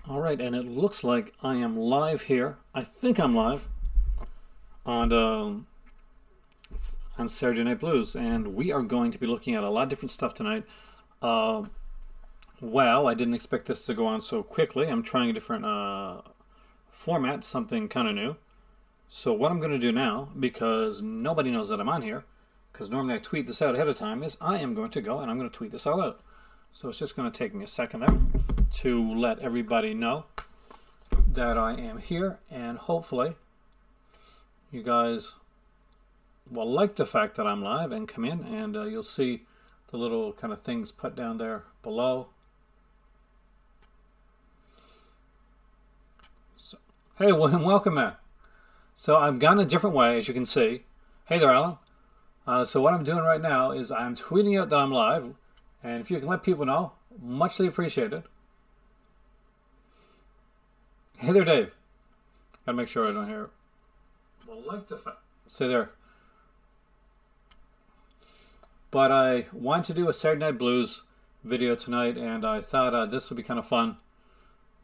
All right, and it looks like I am live here. I think I'm live on Saturday Night Blues, and we are going to be looking at a lot of different stuff tonight. Uh, wow, I didn't expect this to go on so quickly. I'm trying a different format, something kind of new. So what I'm going to do now, because nobody knows that I'm on here, because normally I tweet this out ahead of time, is I am going to go and I'm going to tweet this all out. So it's just going to take me a second there to let everybody know that I am here, and hopefully you guys will like the fact that I'm live and come in, and you'll see the little kind of things put down there below. So, hey, William, welcome, man. So I've gone a different way, as you can see. Hey there, Alan. So what I'm doing right now is I'm tweeting out that I'm live, and if you can let people know, muchly appreciated. Hey there, Dave. Gotta make sure I don't hear. Well, like the say there. But I want to do a Saturday Night Blues video tonight, and I thought this would be kind of fun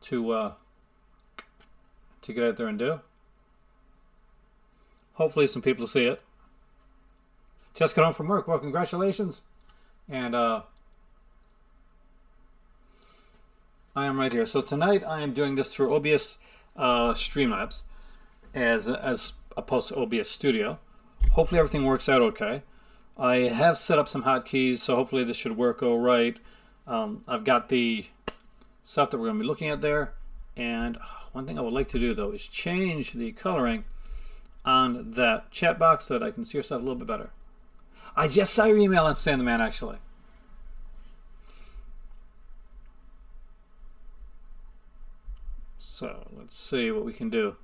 to get out there and do. Hopefully, some people see it. Just got home from work. Well, congratulations. And I am right here. So tonight I am doing this through OBS Streamlabs as opposed to OBS Studio. Hopefully everything works out okay. I have set up some hotkeys, so hopefully this should work all right. I've got the stuff that we're going to be looking at there. And one thing I would like to do, though, is change the coloring on that chat box so that I can see yourself a little bit better. I just saw your email on Stan the Man, actually. So let's see what we can do.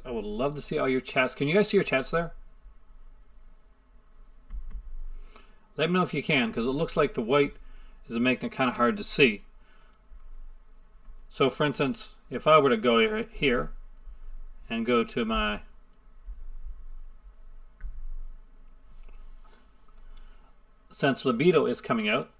I would love to see all your chats. Can you guys see your chats there? Let me know if you can, because it looks like the white is making it kind of hard to see. So for instance, if I were to go here and go to my since Libido is coming out,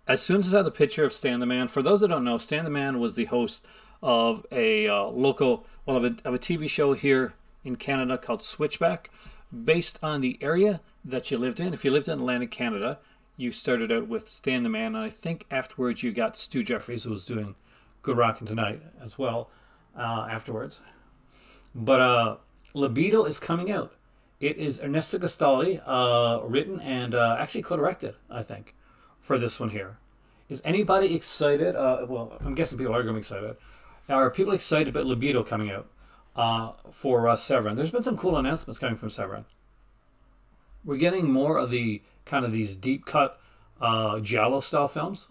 as soon as I saw the picture of Stan the Man, for those that don't know, Stan the Man was the host of a local, well, of a TV show here in Canada called Switchback, based on the area that you lived in. If you lived in Atlantic Canada, you started out with Stan the Man, and I think afterwards you got Stu Jeffries, who was doing Good Rockin' Tonight as well afterwards. But Libido is coming out. It is Ernesto Gastaldi written and actually co-directed, I think, for this one here. Is anybody excited? Well, I'm guessing people are going to be excited. Are people excited about Libido coming out for Severin? There's been some cool announcements coming from Severin. We're getting more of the kind of these deep cut giallo style films.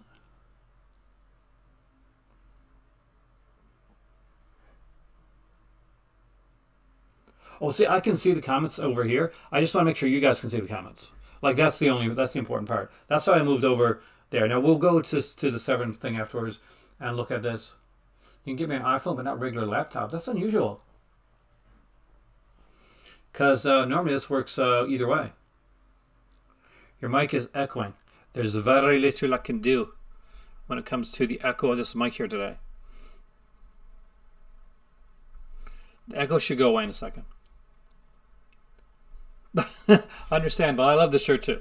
Oh, see, I can see the comments over here. I just want to make sure you guys can see the comments. Like that's the important part. That's why I moved over there. Now we'll go to the Severin thing afterwards and look at this. You can give me an iPhone, but not regular laptop. That's unusual. Because normally this works either way. Your mic is echoing. There's very little I can do when it comes to the echo of this mic here today. The echo should go away in a second. Understand, but I love the shirt too.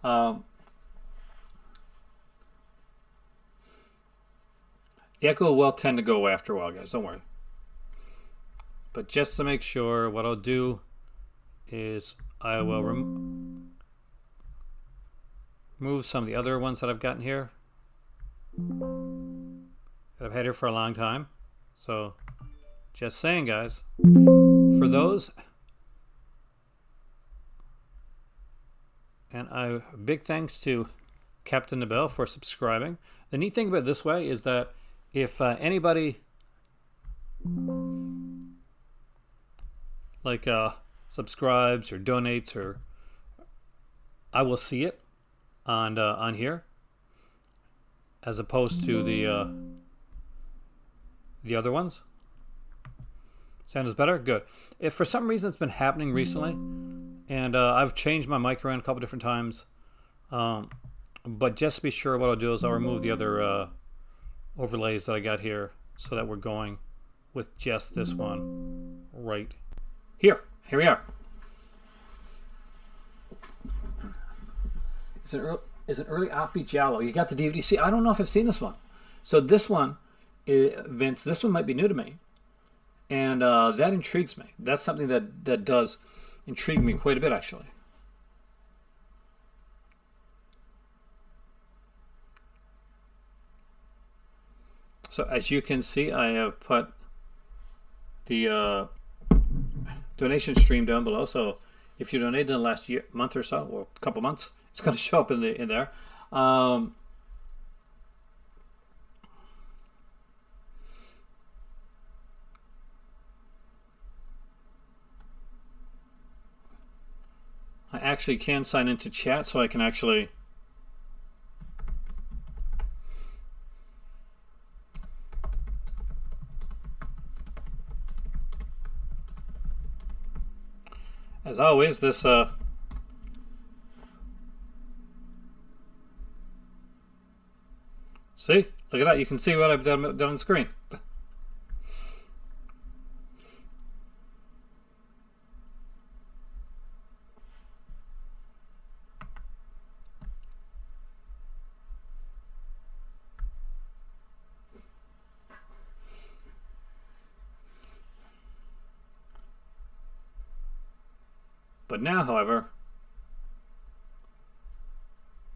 The echo will tend to go away after a while, guys. Don't worry. But just to make sure, what I'll do is I will remove some of the other ones that I've gotten here that I've had here for a long time. So, just saying, guys, for those. And a big thanks to Captain Nabel for subscribing. The neat thing about this way is that if anybody like subscribes or donates, or I will see it on here, as opposed to the other ones. Sounds better? Good. If for some reason it's been happening recently, and I've changed my mic around a couple different times, But just to be sure, what I'll do is I'll remove the other overlays that I got here so that we're going with just this one right here. Here we are. It's an early offbeat giallo. You got the DVD. See, I don't know if I've seen this one. So this one, Vince, this one might be new to me. And that intrigues me. That's something that does intrigue me quite a bit, actually. So as you can see, I have put the donation stream down below. So if you donated in the last month or so, or a couple months, it's going to show up in there. I actually can sign into chat, so I can actually as always, this see, look at that. You can see what I've done on the screen. But now, however,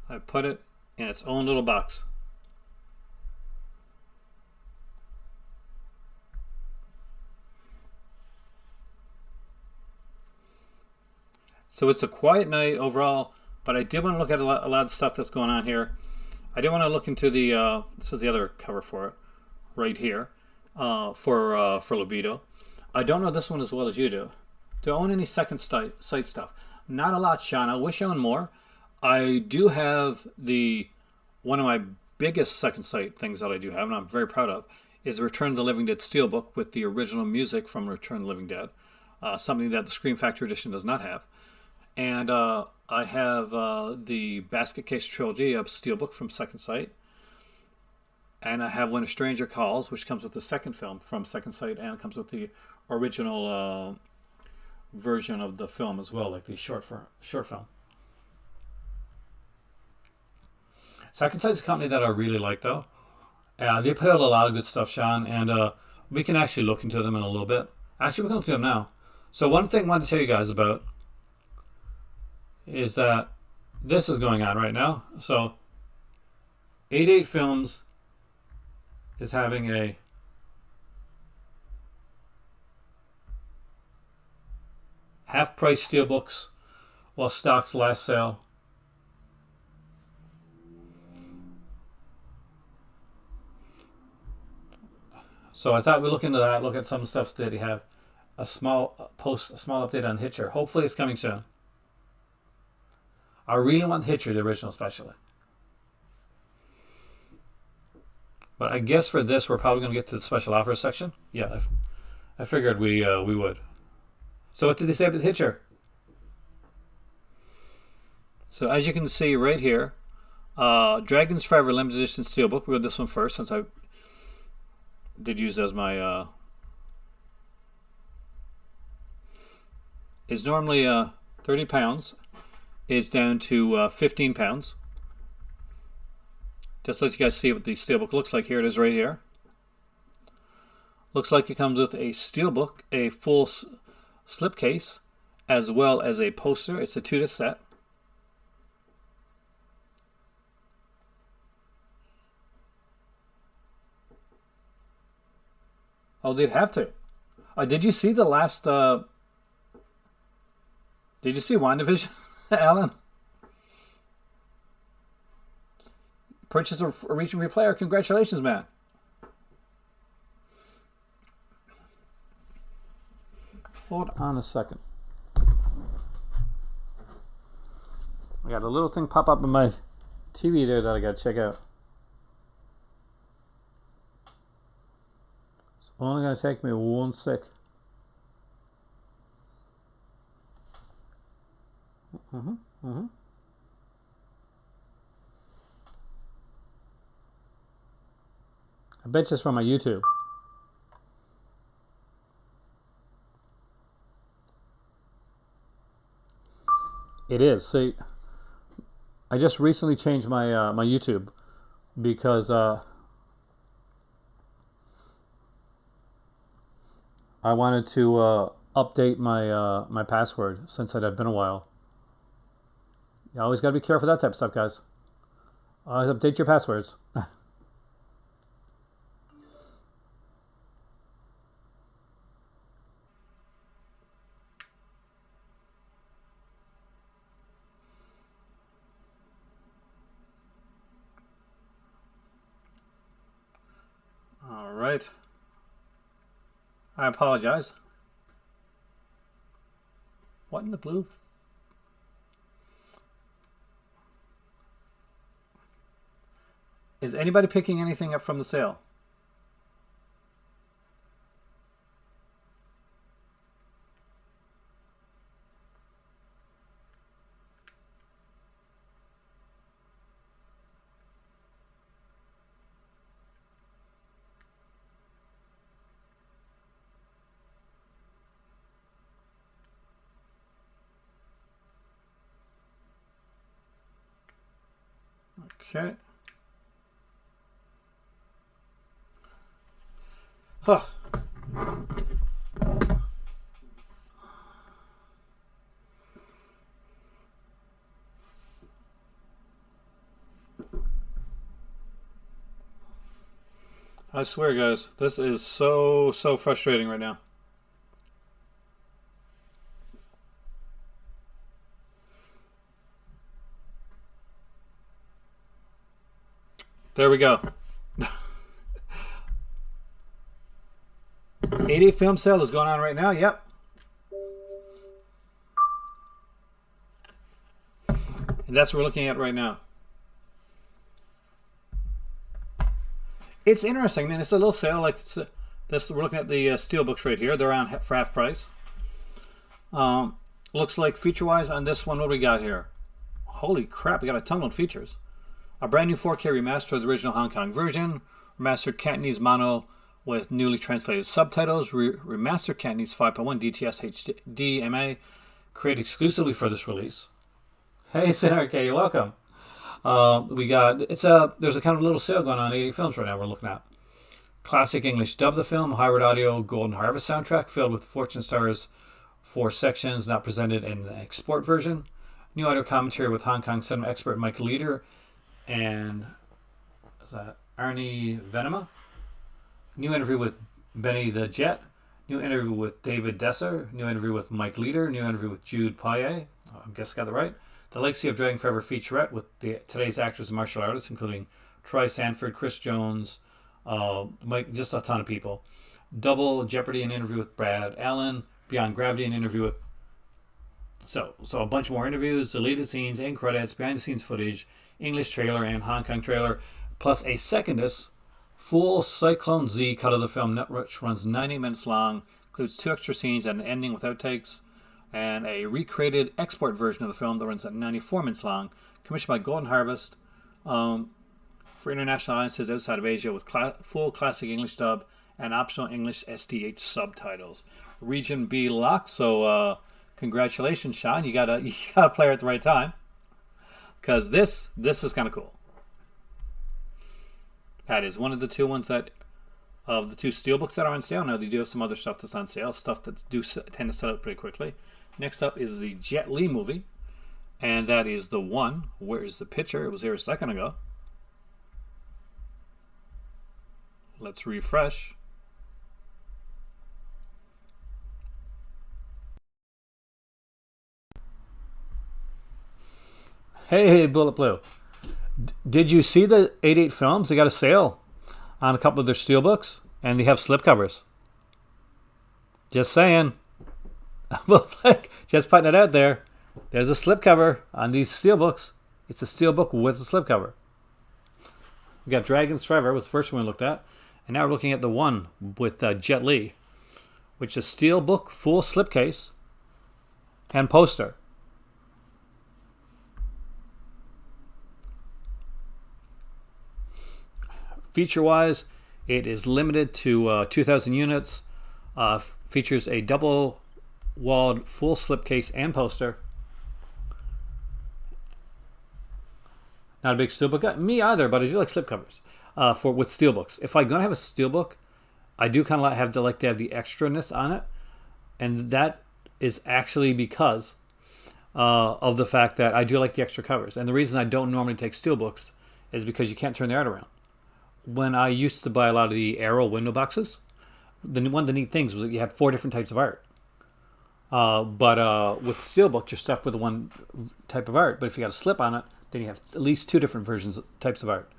I put it in its own little box. So it's a quiet night overall, but I did want to look at a lot of stuff that's going on here. I did want to look into the, this is the other cover for it, right here, for Libido. I don't know this one as well as you do. Do I own any second site stuff? Not a lot, Sean. I wish I owned more. I do have one of my biggest second site things that I do have, and I'm very proud of, is Return of the Living Dead Steelbook with the original music from Return of the Living Dead, something that the Scream Factory edition does not have. And I have the Basket Case Trilogy of Steelbook from Second Sight. And I have When a Stranger Calls, which comes with the second film from Second Sight, and it comes with the original version of the film as well, like the short film. Second Sight's a company that I really like, though. They put out a lot of good stuff, Sean, and we can actually look into them in a little bit. Actually, we can look into them now. So one thing I wanted to tell you guys about is that this is going on right now. So 88 Films is having a half-price steelbooks while stocks last sale. So I thought we'd look into that, look at some stuff that he have. A small update on Hitcher. Hopefully it's coming soon. I really want Hitcher, the original especially. But I guess for this we're probably going to get to the special offers section. Yeah, I figured we would. So what did they say about the Hitcher? So as you can see right here, Dragons Forever Limited Edition Steelbook. We got this one first since I did use as my is normally £30. Is down to £15. Just let you guys see what the steelbook looks like. Here it is right here. Looks like it comes with a steelbook, a full slipcase, as well as a poster. It's a 2-disc set. Oh, they'd have to. Did you see the last... did you see WandaVision, Alan? Purchase a region-free player. Congratulations, man. Hold on a second. I got a little thing pop up on my TV there that I got to check out. It's only going to take me 1 sec. I bet you it's from my YouTube. It is. See, I just recently changed my my YouTube because I wanted to update my my password since it had been a while. You always got to be careful with that type of stuff, guys. Always update your passwords. All right. I apologize. What in the blue? Is anybody picking anything up from the sale? Okay. Huh. I swear, guys, this is so frustrating right now. There we go. 80 film sale is going on right now. Yep. And that's what we're looking at right now. It's interesting, man. It's a little sale. Like this, we're looking at the steelbooks right here. They're on for half price. Looks like feature-wise on this one, what do we got here? Holy crap! We got a ton of features. A brand new 4K remaster of the original Hong Kong version. Remastered Cantonese mono with newly translated subtitles. Remastered Cantonese 5.1 DTS HDMA. Created exclusively for this release. Hey, Senator Katie, welcome. We got there's a kind of little sale going on 80 films right now we're looking at. Classic English dub the film, Hybrid Audio Golden Harvest soundtrack filled with Fortune Stars 4 sections not presented in the export version. New audio commentary with Hong Kong cinema expert Mike Leader and Arnie Venema. New interview with Benny the Jet. New interview with David Desser. New interview with Mike Leader. New interview with Jude Paillet. I guess I got that right. The Legacy of Dragon Forever featurette with today's actors and martial artists, including Troy Sanford, Chris Jones, Mike, just a ton of people. Double Jeopardy, an interview with Brad Allen. Beyond Gravity, an interview with... So a bunch more interviews, deleted scenes, end credits, behind-the-scenes footage, English trailer, and Hong Kong trailer, plus a secondus, full Cyclone Z cut of the film, which runs 90 minutes long, includes 2 extra scenes and an ending with outtakes, and a recreated export version of the film that runs at 94 minutes long, commissioned by Golden Harvest for international audiences outside of Asia with full classic English dub and optional English SDH subtitles. Region B locked, so congratulations, Sean. You got a player at the right time, because this is kind of cool. That is one of the 2 ones that of the 2 steelbooks that are on sale. Now they do have some other stuff that's on sale, stuff that do tend to sell out pretty quickly. Next up is the Jet Li movie, and that is the one. Where is the picture? It was here a second ago. Let's refresh. Hey, Bullet Blue. Did you see the 88 Films? They got a sale on a couple of their steelbooks, and they have slipcovers. Just saying. Just putting it out there. There's a slipcover on these steelbooks. It's a steelbook with a slipcover. We got Dragons Forever, was the first one we looked at. And now we're looking at the one with Jet Li, which is a steelbook, full slipcase, and poster. Feature-wise, It is limited to 2,000 units. Features a double-walled full slipcase and poster. Not a big steelbook guy. Me either, but I do like slipcovers with steelbooks. If I'm gonna have a steelbook, I do kind of like to have the extraness on it, and that is actually because of the fact that I do like the extra covers. And the reason I don't normally take steelbooks is because you can't turn the art around. When I used to buy a lot of the Arrow window boxes, one of the neat things was that you had 4 different types of art. But with steelbook, you're stuck with one type of art. But if you got a slip on it, then you have at least 2 different types of art.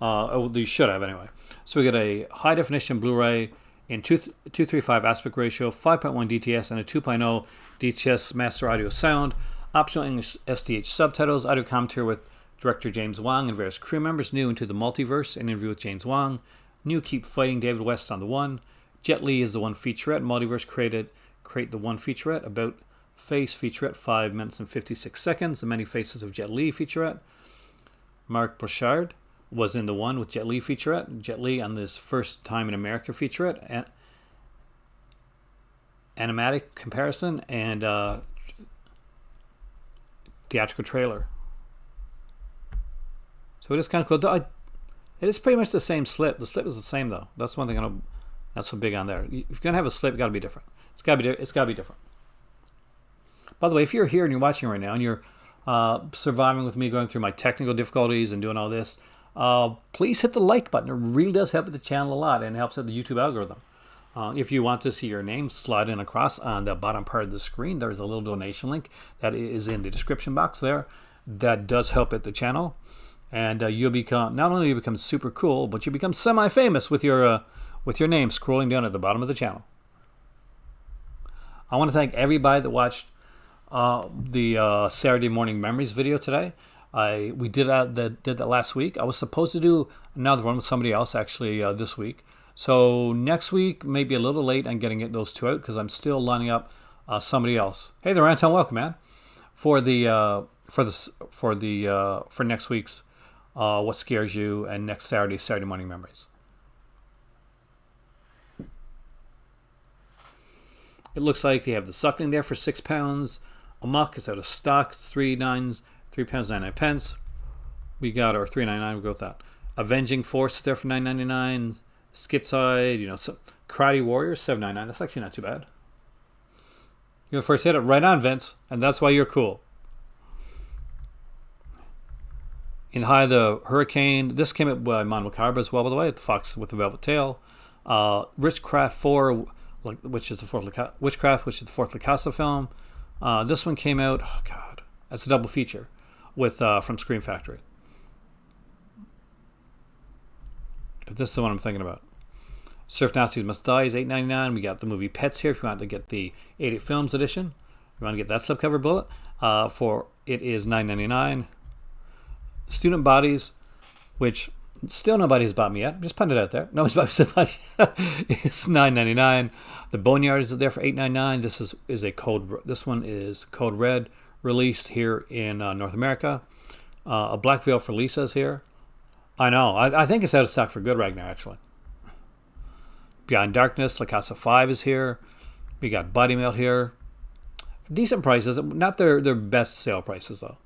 You should have anyway. So we got a high definition Blu-ray in 235 aspect ratio, 5.1 DTS, and a 2.0 DTS master audio sound. Optional English SDH subtitles. Audio commentary with director James Wong and various crew members. New into the multiverse. An interview with James Wong. New Keep Fighting David West on the one. Jet Li is the one featurette. Multiverse create the one featurette. About Face featurette, 5 minutes and 56 seconds. The Many Faces of Jet Li featurette. Mark Bouchard was in the one with Jet Li featurette. Jet Li on this First Time in America featurette. Animatic comparison and theatrical trailer. So it is kind of cool. It is pretty much the same slip. The slip is the same though. That's one thing that's so big on there. If you're gonna have a slip, it's got to be different. It's got to be different. By the way, if you're here and you're watching right now and you're surviving with me going through my technical difficulties and doing all this, please hit the like button. It really does help the channel a lot and helps with the YouTube algorithm. If you want to see your name slide in across on the bottom part of the screen, there's a little donation link that is in the description box there. That does help at the channel. And you'll become, not only you become super cool, but you become semi-famous with your name scrolling down at the bottom of the channel. I want to thank everybody that watched the Saturday Morning Memories video today. We did that last week. I was supposed to do another one with somebody else actually this week. So next week may be a little late on getting those 2 out because I'm still lining up somebody else. Hey there, Anton, welcome, man. For next week's What Scares You and next Saturday Morning Memories. It looks like they have the Suckling there for £6. Amok is out of stock. It's £3.99. We got our $3.99. We'll go with that. Avenging Force is there for $9.99. Schizoid, Karate Warrior $7.99. That's actually not too bad. You first hit it right on, Vince, and that's why you're cool. In High the Hurricane, this came out by Mon Macabre as well, by the way. The Fox with the Velvet Tail. Witchcraft 4, which is the fourth Lacasa film. This one came out. Oh God, that's a double feature with from Scream Factory. If this is the one I'm thinking about. Surf Nazis Must Die is $8.99. We got the movie Pets here if you want to get the 88 Films edition. If you want to get that slipcover bullet, it is $9.99. Student Bodies, which still nobody has bought me yet. Just putting it out there. Nobody's bought me so much. It's $9.99. The Boneyard is there for $8.99. This one is Code Red, released here in North America. A Black Veil for Lisa's here. I know. I think it's out of stock for good right now, actually. Beyond Darkness, La Casa 5 is here. We got Body Melt here. Decent prices. Not their best sale prices, though.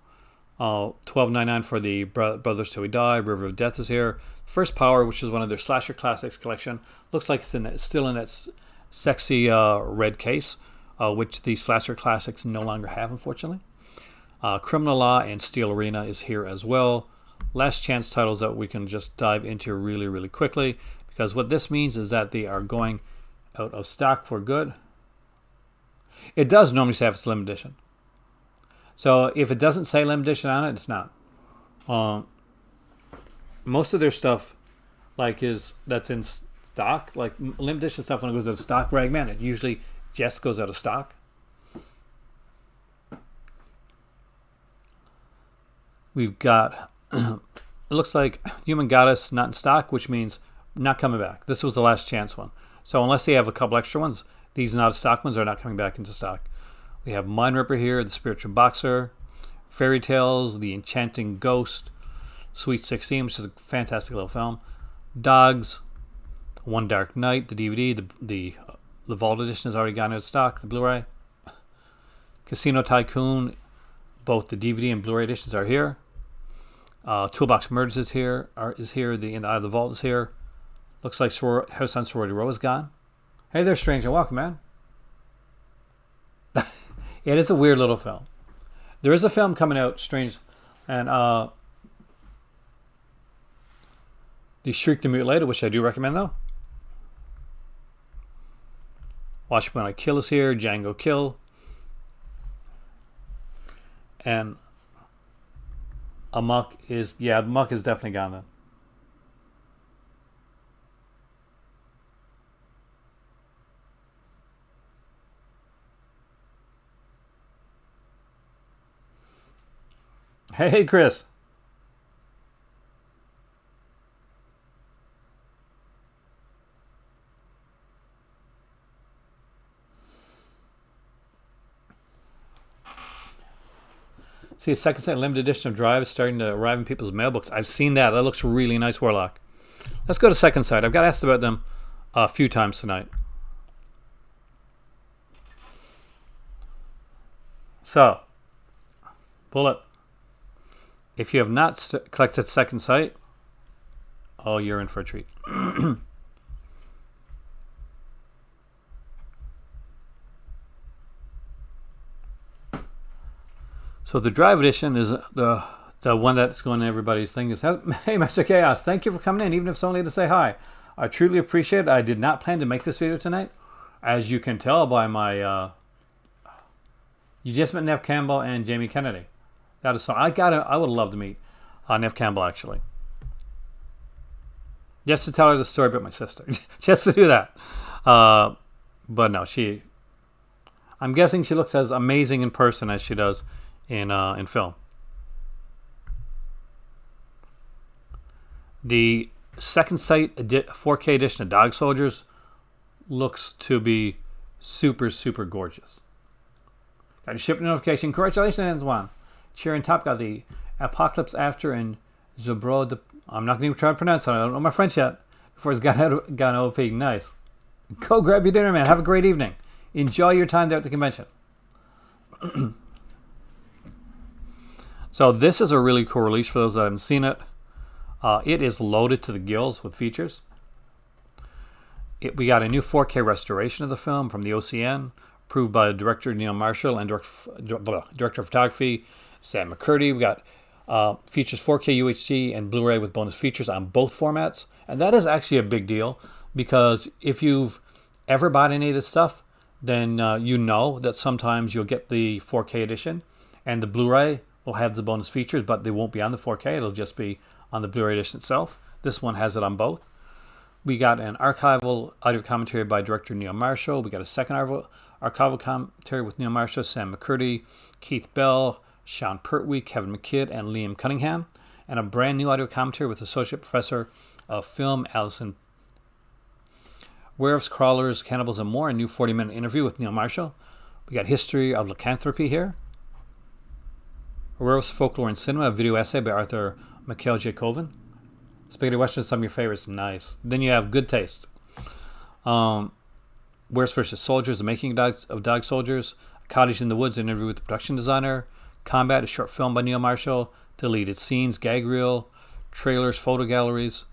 $12.99 for the Brothers Till We Die. River of Death is here. First Power, which is one of their Slasher Classics collection. Looks like it's still in that sexy red case, which the Slasher Classics no longer have, unfortunately. Criminal Law and Steel Arena is here as well. Last chance titles that we can just dive into really, really quickly, because what this means is that they are going out of stock for good. It does normally say it's limited edition. So if it doesn't say limited edition on it, it's not. Most of their stuff, that's in stock, like limited edition stuff when it goes out of stock, Ragman, it usually just goes out of stock. We've got, it looks like Human Goddess not in stock, which means not coming back. This was the last chance one. So unless they have a couple extra ones, these not stock ones are not coming back into stock. We have Mind Ripper here, The Spiritual Boxer, Fairy Tales, The Enchanting Ghost, Sweet 16, which is a fantastic little film, Dogs, One Dark Night, the DVD, the Vault Edition has already gone out of stock, the Blu-ray. Casino Tycoon, both the DVD and Blu-ray editions are here. Toolbox Murders is here. The In the Eye of the Vault is here. Looks like House on Sorority Row is gone. Hey there, stranger. Welcome, man. It is a weird little film. There is a film coming out, strange, and The Shriek the Mutilator, which I do recommend, though. Watch When I Kill is here. Django Kill. And Amok is definitely gone then. Hey, Chris. See, a second set limited edition of Drive is starting to arrive in people's mailbooks. I've seen that. That looks really nice, Warlock. Let's go to Second Sight. I've got asked about them a few times tonight. So, Bullet, if you have not collected Second Sight, oh, you're in for a treat. So the Drive edition is the one that's going to everybody's thing. Is, hey, Master Chaos, thank you for coming in, even if it's only to say hi. I truly appreciate it. I did not plan to make this video tonight. As you can tell by my... you just met Nev Campbell and Jamie Kennedy. That is so. I would love to meet Nev Campbell, actually. Just to tell her the story about my sister. Just to do that. But no, I'm guessing she looks as amazing in person as she does in film. The Second Sight 4K edition of Dog Soldiers looks to be super, super gorgeous. Got your shipping notification. Congratulations, Juan. Cheering Top got the Apocalypse After and Zobro. I'm not going to try to pronounce it. I don't know my French yet. Before it's gone OP. Nice. Go grab your dinner, man. Have a great evening. Enjoy your time there at the convention. So this is a really cool release for those that haven't seen it. It is loaded to the gills with features. We got a new 4K restoration of the film from the OCN, approved by director Neil Marshall and director of photography Sam McCurdy. We got features 4K UHD and Blu-ray with bonus features on both formats. And that is actually a big deal, because if you've ever bought any of this stuff, then you know that sometimes you'll get the 4K edition and the Blu-ray will have the bonus features, but they won't be on the 4K. It'll just be on the Blu-ray edition itself. This one has it on both. We got an archival audio commentary by director Neil Marshall. We got a second archival commentary with Neil Marshall, Sam McCurdy, Keith Bell, Sean Pertwee, Kevin McKidd, and Liam Cunningham. And a brand new audio commentary with Associate Professor of Film Alison Werewolves, Crawlers, Cannibals, and More. A new 40-minute interview with Neil Marshall. We got History of Lycanthropy here. Werewolves, Folklore, and Cinema, a video essay by Arthur Michael J. Colvin. Spaghetti Westerns, some of your favorites. Nice. Then you have Good Taste. Werewolves vs. Soldiers, The Making of Dog Soldiers. Cottage in the Woods, an interview with the production designer. Combat, a short film by Neil Marshall. Deleted Scenes, Gag Reel. Trailers, Photo Galleries.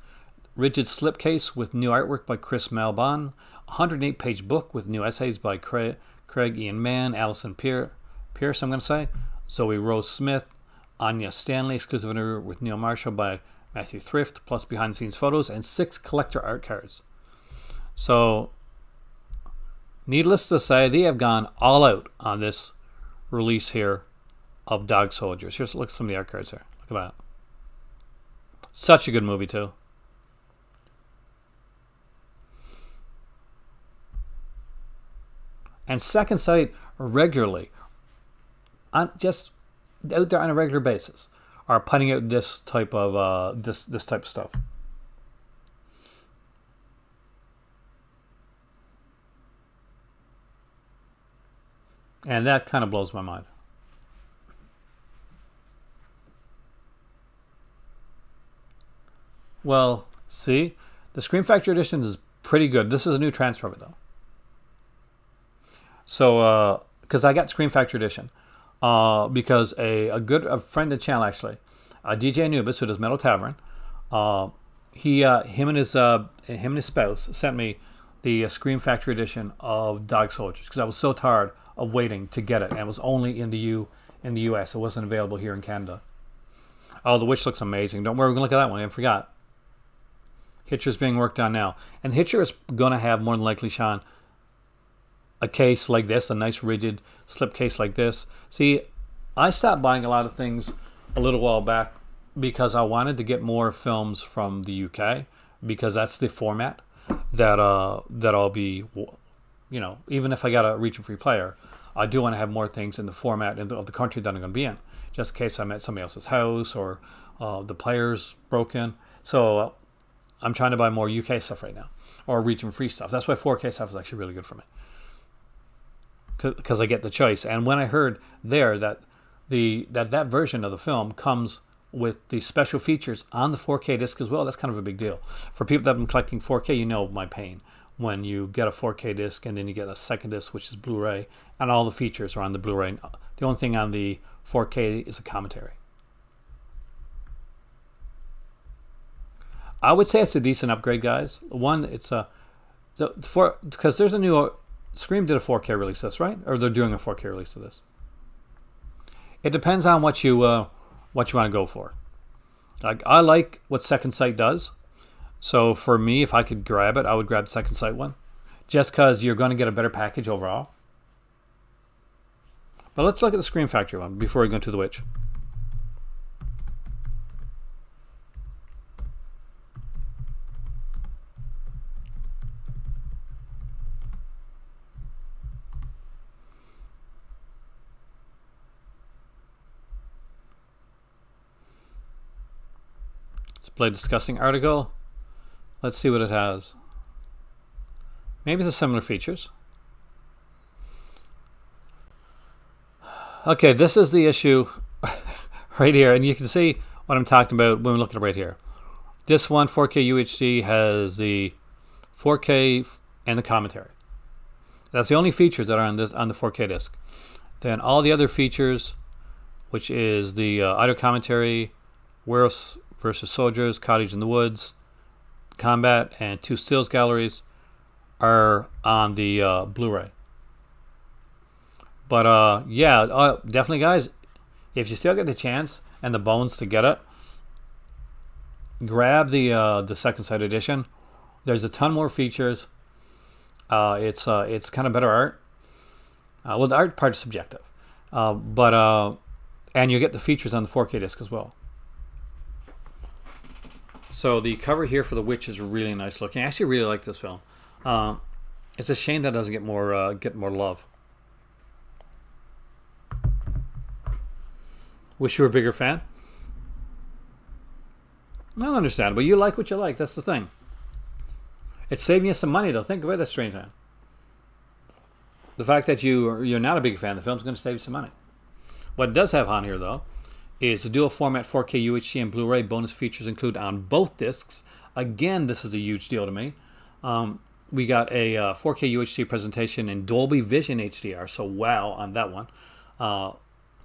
Rigid Slipcase with new artwork by Chris Malbon. 108-page book with new essays by Craig Ian Mann, Alison Pierce, I'm going to say. Zoe Rose Smith, Anya Stanley, exclusive interview with Neil Marshall by Matthew Thrift, plus behind-the-scenes photos, and 6 collector art cards. So, needless to say, they have gone all out on this release here of Dog Soldiers. Here's look at some of the art cards here. Look at that. Such a good movie, too. And Second Sight regularly, just out there on a regular basis, are putting out this type of this type of stuff. And that kind of blows my mind. Well, see, the Scream Factory edition is pretty good. This is a new transfer of it, though. So, because I got Scream Factory Edition, because a friend of the channel, actually, DJ Anubis, who does Metal Tavern, him and his spouse sent me the Scream Factory Edition of Dog Soldiers, because I was so tired of waiting to get it, and it was only in the US. It wasn't available here in Canada. Oh, The Witch looks amazing. Don't worry, we're going to look at that one. I forgot. Hitcher's being worked on now. And Hitcher is going to have, more than likely, Sean, a case like this, a nice rigid slip case like this. See, I stopped buying a lot of things a little while back because I wanted to get more films from the UK, because that's the format that I'll be, even if I got a region-free player, I do want to have more things in the format of the country that I'm going to be in, just in case I'm at somebody else's house or the player's broken. So I'm trying to buy more UK stuff right now, or region-free stuff. That's why 4K stuff is actually really good for me, because I get the choice. And when I heard there that that version of the film comes with the special features on the 4K disc as well, that's kind of a big deal. For people that have been collecting 4K, you know my pain when you get a 4K disc and then you get a second disc, which is Blu-ray, and all the features are on the Blu-ray. The only thing on the 4K is a commentary. I would say it's a decent upgrade, guys. One, it's because there's a new Scream did a 4K release of this, right? Or they're doing a 4K release of this. It depends on what you want to go for. Like, I like what Second Sight does. So for me, if I could grab it, I would grab the Second Sight one, just because you're going to get a better package overall. But let's look at the Scream Factory one before we go into The Witch. Display discussing article. Let's see what it has. Maybe it's a similar features. Okay, this is the issue right here, and you can see what I'm talking about when we look at it right here. This one, 4K UHD, has the 4K and the commentary. That's the only features that are on the 4K disc. Then all the other features, which is the audio commentary, Werewolves versus Soldiers, Cottage in the Woods, Combat, and 2 stills galleries, are on the Blu-ray. But definitely, guys, if you still get the chance and the bones to get it, grab the Second Sight edition. There's a ton more features. It's kind of better art. Well, the art part is subjective, and you get the features on the 4K disc as well. So the cover here for The Witch is really nice looking. I actually really like this film. It's a shame that doesn't get more love. Wish you were a bigger fan. I don't understand, but you like what you like. That's the thing. It's saving you some money, though. Think about that, strange man. The fact that you're not a big fan of the film is going to save you some money. What it does have on here, though, is the dual format 4K UHD and Blu-ray. Bonus features include on both discs. Again, this is a huge deal to me. We got a 4K UHD presentation in Dolby Vision HDR, so wow on that one.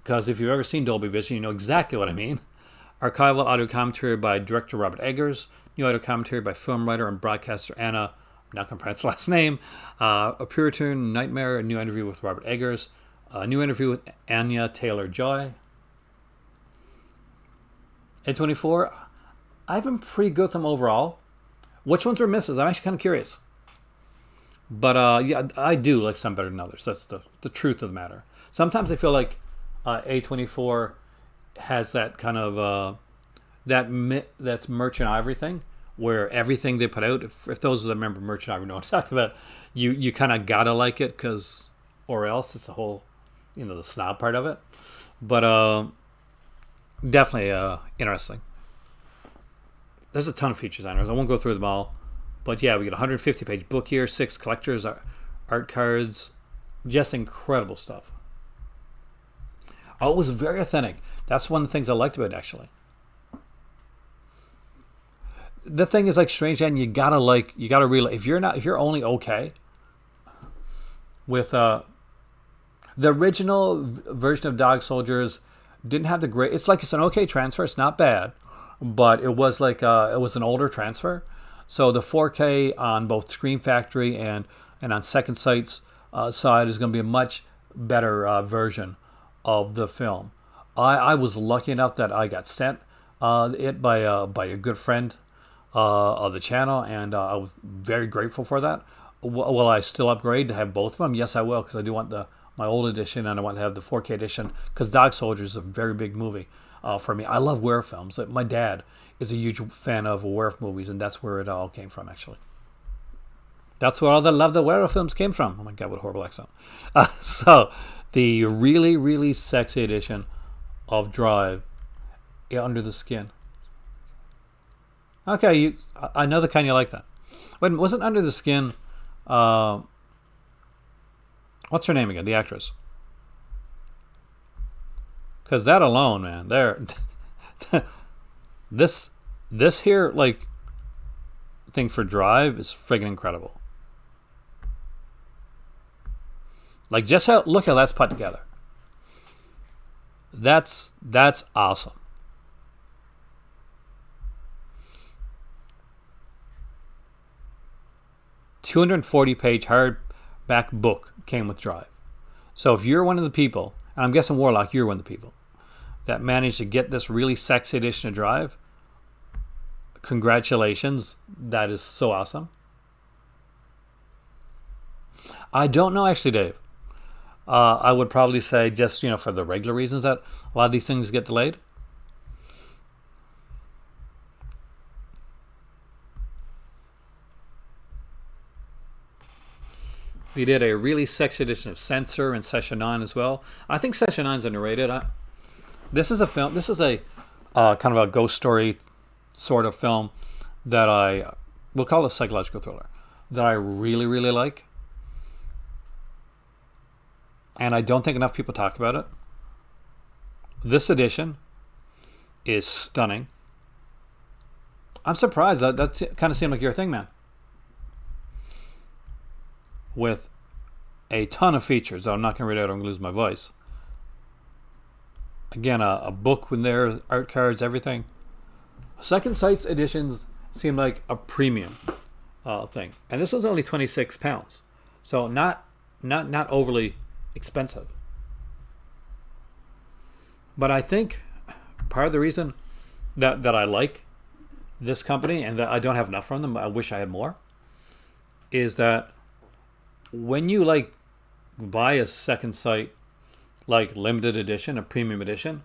Because if you've ever seen Dolby Vision, you know exactly what I mean. Archival audio commentary by director Robert Eggers. New audio commentary by film writer and broadcaster Anna, I'm not going to pronounce the last name. A Puritan Nightmare, a new interview with Robert Eggers. A new interview with Anya Taylor-Joy. A24, I've been pretty good with them overall. Which ones were misses? I'm actually kind of curious. But yeah, I do like some better than others. That's the truth of the matter. Sometimes I feel like A24 has that kind of that's Merchant Ivory thing, where everything they put out, if those that remember Merchant Ivory know what I'm talking about, you kind of gotta like it, or else it's the whole, the snob part of it. But definitely interesting. There's a ton of features on it. I won't go through them all, but yeah, we get a 150-page book here, 6 collectors art cards, just incredible stuff. Oh, it was very authentic. That's one of the things I liked about it, actually. the thing is like Strange and you gotta realize if you're only okay with the original version of Dog Soldiers didn't have the great. It's an okay transfer. It's not bad, but it was it was an older transfer. So the 4K on both Screen Factory and on Second Sight's side is going to be a much better version of the film. I was lucky enough that I got sent it by a good friend of the channel, and I was very grateful for that. Will I still upgrade to have both of them? Yes, I will, because I do want my old edition, and I want to have the 4K edition, because Dog Soldier is a very big movie for me. I love werewolf films. My dad is a huge fan of werewolf movies, and that's where it all came from, actually. That's where all the love the werewolf films came from. Oh my God, what a horrible accent. So, the really, really sexy edition of Drive, Under the Skin. Okay, I know the kind you like that. Wait, wasn't Under the Skin... what's her name again? The actress. Because that alone, man, this here thing for Drive is friggin' incredible. Just look how that's put together. That's awesome. $240-page hardback book came with Drive. So if you're one of the people, and I'm guessing Warlock, you're one of the people that managed to get this really sexy edition of Drive, congratulations. That is so awesome. I don't know, actually, Dave. I would probably say just, for the regular reasons that a lot of these things get delayed. We did a really sexy edition of Censor and Session 9 as well. I think Session 9 is underrated. This is a film. This is a kind of a ghost story sort of film that we'll call it a psychological thriller, that I really, really like. And I don't think enough people talk about it. This edition is stunning. I'm surprised. That kind of seemed like your thing, man. With a ton of features that I'm not going to read out, I'm going to lose my voice. Again, a book with their art cards, everything. Second Sight's editions seem like a premium thing, and this was only £26, so not overly expensive. But I think part of the reason that I like this company and that I don't have enough from them, I wish I had more, is that when you buy a Second Sight limited edition, a premium edition,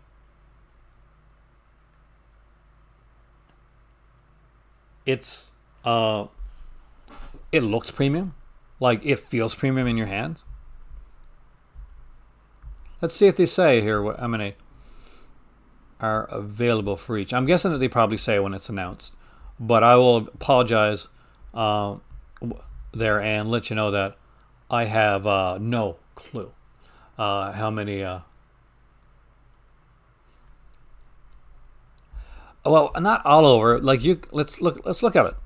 it's it looks premium, it feels premium in your hand. Let's see if they say here how many are available for each. I'm guessing that they probably say when it's announced, but I will apologize there and let you know that I have no clue how many. Well, not all over. Let's look at it.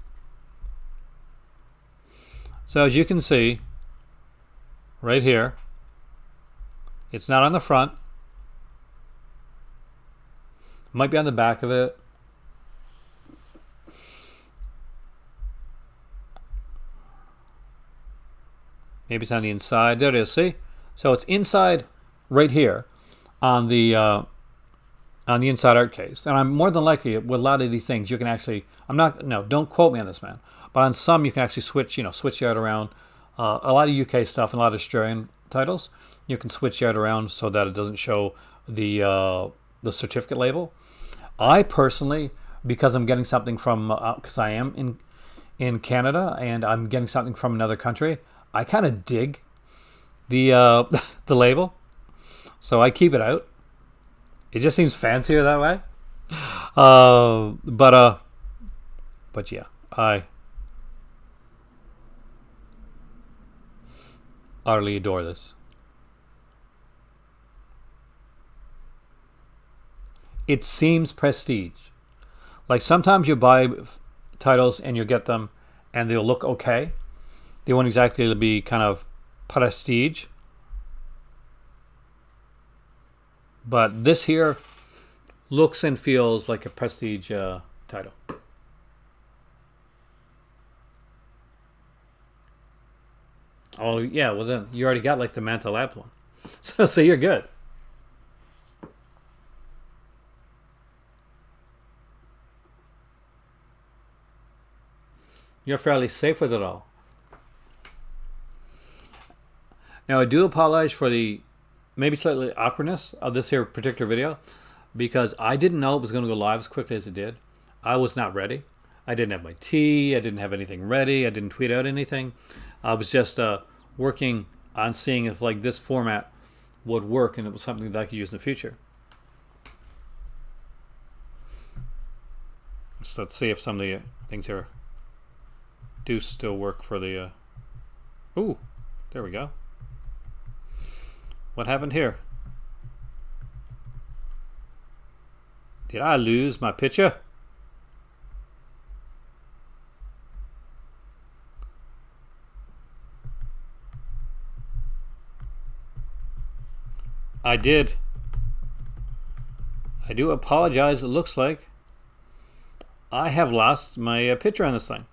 So as you can see, right here, it's not on the front. Might be on the back of it. Maybe it's on the inside. There it is. See? So it's inside right here on the inside art case. And I'm more than likely with a lot of these things you can actually, don't quote me on this, man, but on some you can actually switch the art around. A lot of UK stuff and a lot of Australian titles, you can switch the art around so that it doesn't show the certificate label. I personally, because I'm getting something from, because I am in Canada and I'm getting something from another country, I kind of dig the the label, so I keep it out. It just seems fancier that way. But yeah, I utterly adore this. It seems prestige. Sometimes you buy titles and you'll get them and they'll look okay. They won't exactly be kind of prestige. But this here looks and feels like a prestige title. Oh, yeah, well then you already got like the Manta Labs one. So you're good. You're fairly safe with it all. Now I do apologize for the maybe slightly awkwardness of this here particular video, because I didn't know it was going to go live as quickly as it did. I was not ready. I didn't have my tea. I didn't have anything ready. I didn't tweet out anything. I was just working on seeing if like this format would work and it was something that I could use in the future. So let's see if some of the things here do still work for the... Ooh, there we go. What happened here? Did I lose my picture? I did. I do apologize. It looks like I have lost my picture on this thing.